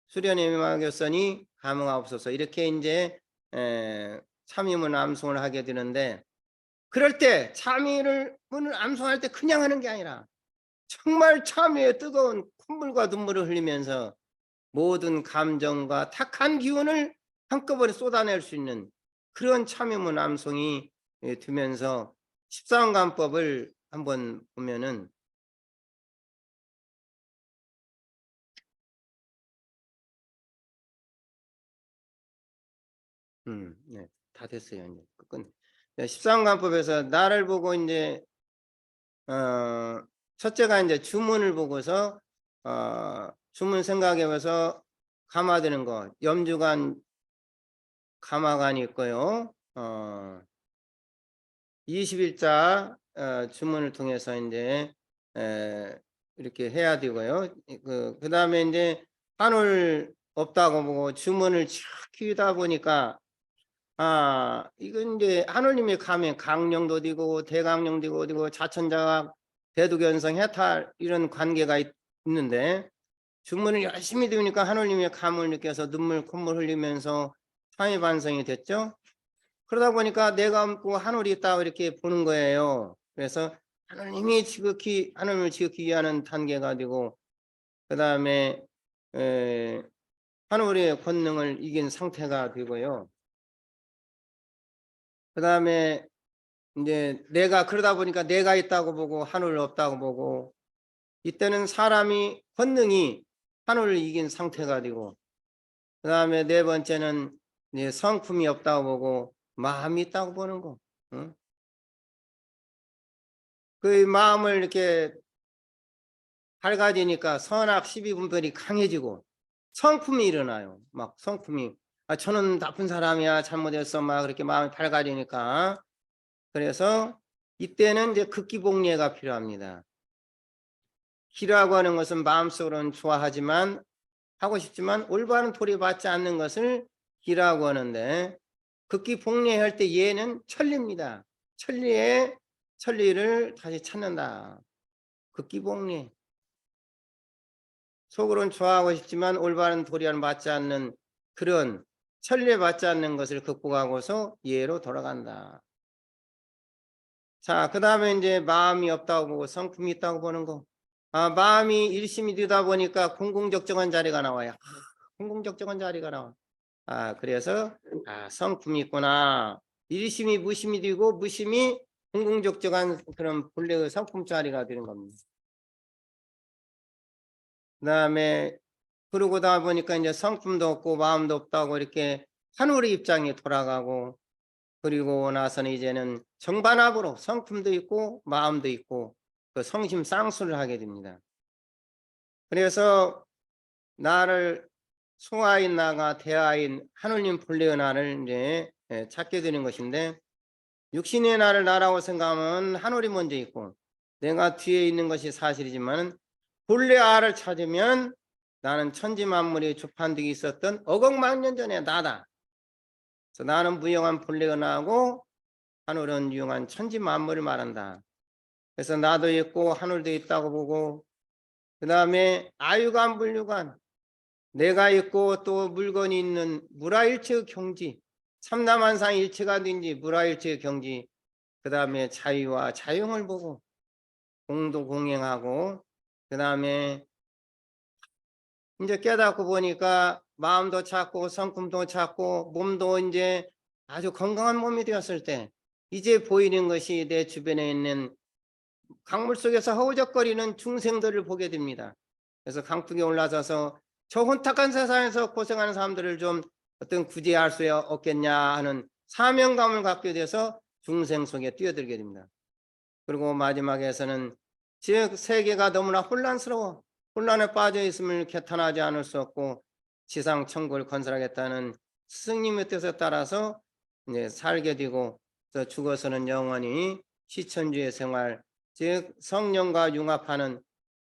S1: 수련에 임하겠으니 감흥하옵소서. 이렇게 이제 참의문 암송을 하게 되는데, 그럴 때 참의문을 암송할 때 그냥 하는 게 아니라 정말 참의의 뜨거운 콧물과 눈물을 흘리면서 모든 감정과 탁한 기운을 한꺼번에 쏟아낼 수 있는 그런 참의문 암송이 되면서, 십상관법을 한번 보면은 네, 다 됐어요. 이제 끝. 십상관법에서 나를 보고 이제 첫째가 이제 주문을 보고서 주문 생각해서 감화되는 거, 염주관 감화관이 있고요. 21자 주문을 통해서 이제 이렇게 해야 되고요. 그 다음에 이제 한올 없다고 보고 주문을 쭉 키우다 보니까, 이건 이제 하느님이 가면 강령도 되고 대강령도 되고 자천자각 대두견성 해탈 이런 관계가 있는데, 주문을 열심히 배우니까 하느님의 감을 느껴서 눈물 콧물 흘리면서 참회 반성이 됐죠. 그러다 보니까 내가 없고 하늘이 있다 이렇게 보는 거예요. 그래서 하느님을 지극히 위하는 단계가 되고, 그 다음에 하늘의 권능을 이긴 상태가 되고요. 그 다음에 이제 내가, 그러다 보니까 내가 있다고 보고 하늘을 없다고 보고, 이때는 사람이 권능이 하늘을 이긴 상태가 되고, 그 다음에 네 번째는 이제 성품이 없다고 보고 마음이 있다고 보는 거. 응? 그 마음을 이렇게 밝아지니까 선악 12분별이 강해지고 성품이 일어나요. 막 성품이, 저는 나쁜 사람이야, 잘못했어, 막 그렇게 마음이 밝아지니까. 그래서 이때는 이제 극기복례가 필요합니다. 기라고 하는 것은 마음속으로는 좋아하지만, 하고 싶지만 올바른 도리 받지 않는 것을 기라고 하는데, 극기복례할 때 얘는 천리입니다. 천리를 다시 찾는다. 극기복리. 속으로는 좋아하고 싶지만 올바른 도리와는 맞지 않는 그런 천리에 맞지 않는 것을 극복하고서 예로 돌아간다. 자, 그 다음에 이제 마음이 없다고 보고 성품이 있다고 보는 거. 마음이 일심이 되다 보니까 공공적정한 자리가 나와요. 공공적정한 자리가 나와. 그래서 성품이 있구나. 일심이 무심이 되고 무심이 공공적정한 그런 본래의 성품 자리가 되는 겁니다. 그 다음에 그러고다 보니까 이제 성품도 없고 마음도 없다고 이렇게 하늘의 입장에 돌아가고, 그리고 나서는 이제는 정반합으로 성품도 있고 마음도 있고 그 성심 쌍수를 하게 됩니다. 그래서 나를 소아인 나가 대아인 하느님 본래의 나를 이제 찾게 되는 것인데, 육신의 나를 나라고 생각하면 하늘이 먼저 있고 내가 뒤에 있는 것이 사실이지만 본래 아를 찾으면 나는 천지만물이 주판되기 있었던 억억만 년 전에 나다. 그래서 나는 무용한 본래가 나고 하늘은 유용한 천지만물을 말한다. 그래서 나도 있고 하늘도 있다고 보고, 그 다음에 아유관 불유관, 내가 있고 또 물건이 있는 무라일체의 경지, 삼남한상 일체가 된지 무라일체의 경지, 그 다음에 자유와 자용을 보고 공도 공행하고, 그 다음에 이제 깨닫고 보니까 마음도 찾고 성품도 찾고 몸도 이제 아주 건강한 몸이 되었을 때 이제 보이는 것이 내 주변에 있는 강물 속에서 허우적거리는 중생들을 보게 됩니다. 그래서 강풍에 올라서서 저 혼탁한 세상에서 고생하는 사람들을 좀 어떤 구제할 수 없겠냐 하는 사명감을 갖게 돼서 중생 속에 뛰어들게 됩니다. 그리고 마지막에서는 즉 세계가 너무나 혼란스러워 혼란에 빠져 있음을 개탄하지 않을 수 없고 지상 천국을 건설하겠다는 스승님의 뜻에 따라서 이제 살게 되고, 또 죽어서는 영원히 시천주의 생활, 즉 성령과 융합하는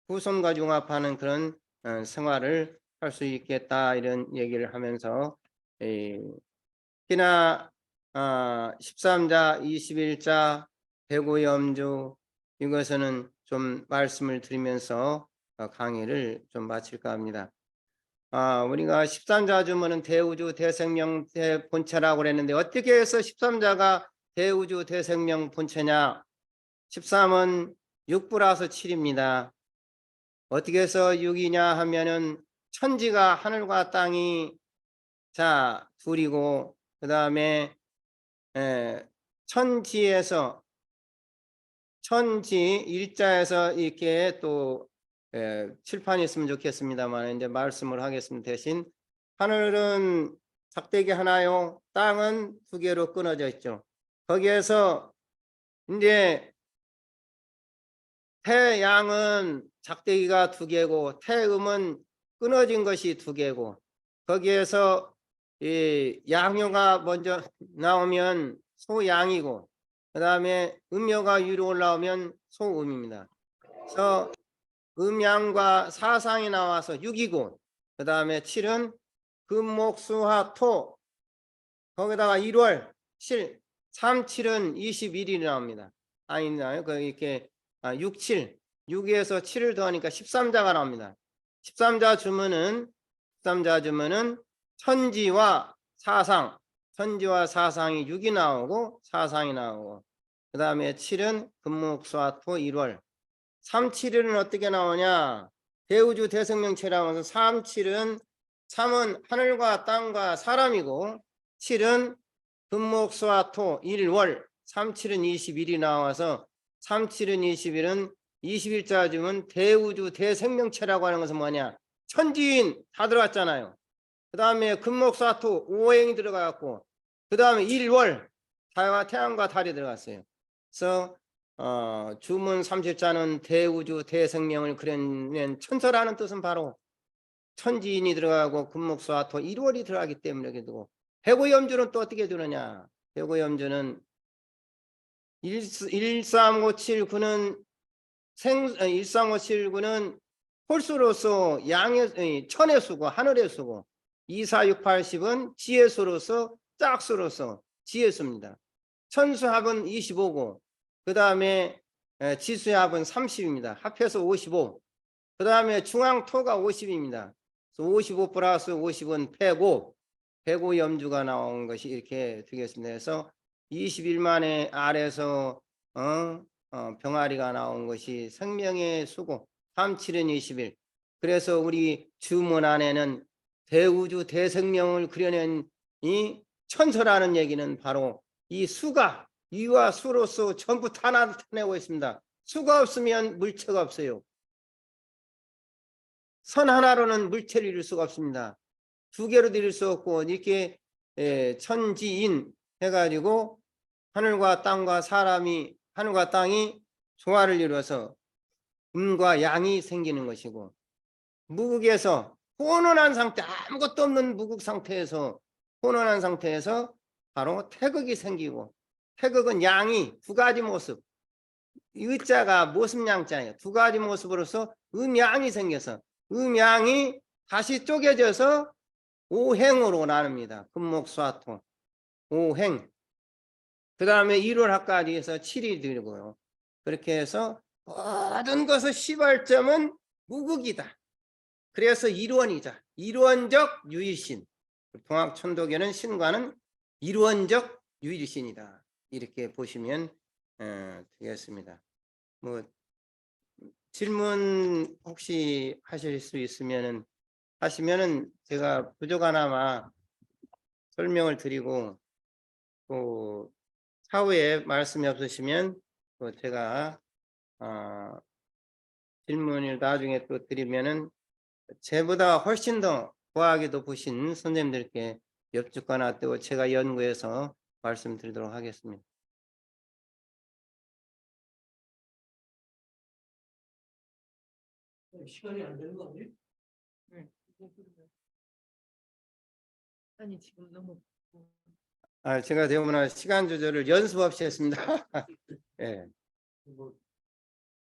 S1: 후손과 융합하는 그런 생활을 할 수 있겠다, 이런 얘기를 하면서 특히나 13자 21자 대고염주 이것은 좀 말씀을 드리면서 강의를 좀 마칠까 합니다. 우리가 13자 주문은 대우주 대생명 대본체라고 그랬는데 어떻게 해서 13자가 대우주 대생명 본체냐? 13은 6부라서 7입니다. 어떻게 해서 6이냐 하면은 천지가 하늘과 땅이 둘이고, 그 다음에 천지에서 천지 일자에서 이렇게 또 칠판이 있으면 좋겠습니다만 이제 말씀을 하겠습니다. 대신 하늘은 작대기 하나요, 땅은 두 개로 끊어져 있죠. 거기에서 이제 태양은 작대기가 두 개고 태음은 끊어진 것이 두 개고, 거기에서 이 양효가 먼저 나오면 소양이고, 그 다음에 음효가 위로 올라오면 소음입니다. 그래서 음양과 사상이 나와서 6이고, 그 다음에 7은 금목수화토, 거기다가 1월 7, 3, 7은 21일이 나옵니다. 아니나요? 이렇게 6, 7, 6에서 7을 더하니까 13자가 나옵니다. 13자 주문은 천지와 사상, 천지와 사상이 6이 나오고 사상이 나오고, 그 다음에 7은 금목수화토 1월, 3, 7은 어떻게 나오냐? 대우주 대생명체라고 해서 3, 7은 3은 하늘과 땅과 사람이고, 7은 금목수화토 1월, 3, 7은 21이 나와서 3, 7은 21은 21자 주문 대우주 대생명체라고 하는 것은 뭐냐? 천지인 다 들어갔잖아요. 그 다음에 금목수화토 5행이 들어가갖고, 그 다음에 1월 태양과 달이 들어갔어요. 그래서 주문 30자는 대우주 대생명을 그려낸 천서라는 뜻은 바로 천지인이 들어가고 금목수화토 1월이 들어가기 때문에 그렇게 되고, 해고염주는 또 어떻게 되느냐? 해고염주는 13579는 13579는 홀수로서 양의 천의 수고 하늘의 수고, 24680은 지혜수로서 짝수로서 지혜수입니다. 천수합은 25고 그 다음에 지수합은 30입니다. 합해서 55. 그 다음에 중앙토가 50입니다. 55 플러스 50은 105. 105 염주가 나온 것이 이렇게 되겠습니다. 그래서 21만의 알에서 병아리가 나온 것이 생명의 수고 37은 21. 그래서 우리 주문 안에는 대우주 대생명을 그려낸 이 천서라는 얘기는 바로 이 수가 이와 수로서 전부 다 나타내고 있습니다. 수가 없으면 물체가 없어요. 선 하나로는 물체를 이룰 수가 없습니다. 두 개로 이룰 수 없고 이렇게 천지인 해가지고 하늘과 땅과 사람이 하늘과 땅이 조화를 이루어서 음과 양이 생기는 것이고 무극에서 혼돈한 상태 아무것도 없는 무극 상태에서 혼돈한 상태에서 바로 태극이 생기고 태극은 양이 두 가지 모습 의자가 모습양자예요. 두 가지 모습으로서 음양이 생겨서 음양이 다시 쪼개져서 오행으로 나눕니다. 금목수화토 오행. 그 다음에 1월학까지 해서 7이 되고요. 그렇게 해서 모든 것의 시발점은 무극이다. 그래서 일원이자 일원적 유일신. 동학천도교는 신과는 일원적 유일신이다. 이렇게 보시면 되겠습니다. 뭐 질문 혹시 하실 수 있으면은 하시면은 제가 부족하나마 설명을 드리고 또 차후에 말씀이 없으시면 또 제가 질문을 나중에 또 드리면은 제보다 훨씬 더 과하게 보신 선생님들께 여쭙거나 또 제가 연구해서 말씀드리도록 하겠습니다.
S2: 시간이 안 되는 거 아니에요?
S3: 네. 아니 지금 너무
S1: 제가 대부분 시간 조절을 연습 없이 했습니다. 예.
S2: 뭐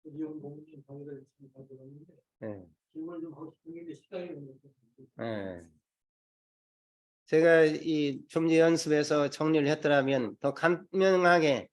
S2: 이용 공무원 강의를 받았는데
S1: 예.
S2: 질문 좀 하고 싶은 게 시간이 없는
S1: 예. 제가 이 좀 전에 연습해서 정리를 했더라면 더 간명하게